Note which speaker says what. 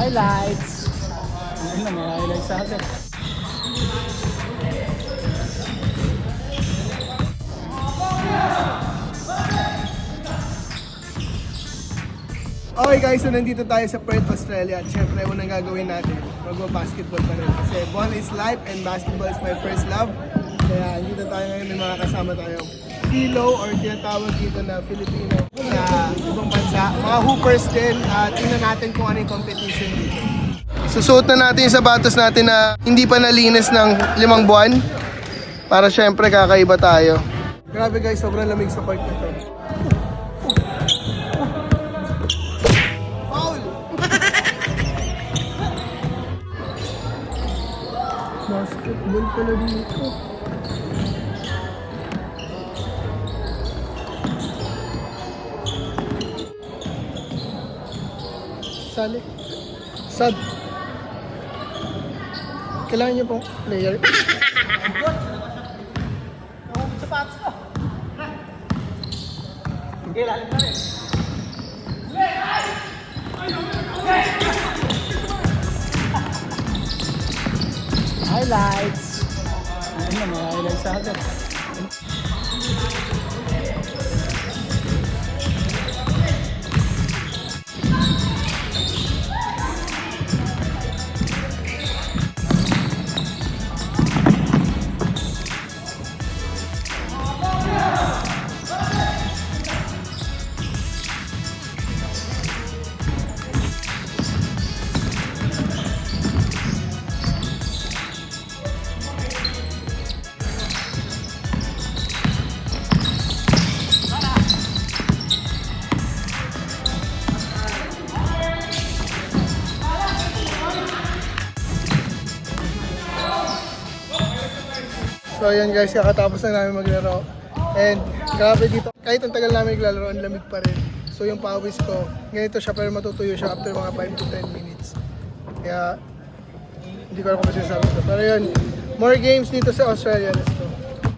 Speaker 1: Highlights. Ayun na, may highlights sa atin.
Speaker 2: Okay guys, so nandito tayo sa Perth, Australia. At syempre, unang gagawin natin, mag-basketball pa rin. Kasi ball is life and basketball is my first love. Kaya nandito tayo ngayon, may mga kasama tayong Filo or tinatawag dito na Filipino sa ibang bansa. Mga hoopers din. At tingnan natin kung ano yung competition dito. Susuot na natin yung sapatos natin na hindi pa nalinis ng 5 buwan. Para syempre kakaiba tayo. Grabe guys, sobrang lamig sa court nito. Basketball pala dito. Sali. Sad. Kailangan niyo pong player.
Speaker 1: Sapatos ko. Hindi, lalim na rin. Highlights. Ayun na, may highlights sa atin.
Speaker 2: So ayan guys, kakatapos na namin maglaro. And grabe dito, kahit ang tagal namin naglalaro, ang lamig pa rin. So yung pawis ko, ganito siya pero matutuyo siya after mga 5 to 10 minutes. Kaya hindi ko alam kung sinasabi ko. Pero yun, more games dito sa Australia. Let's go.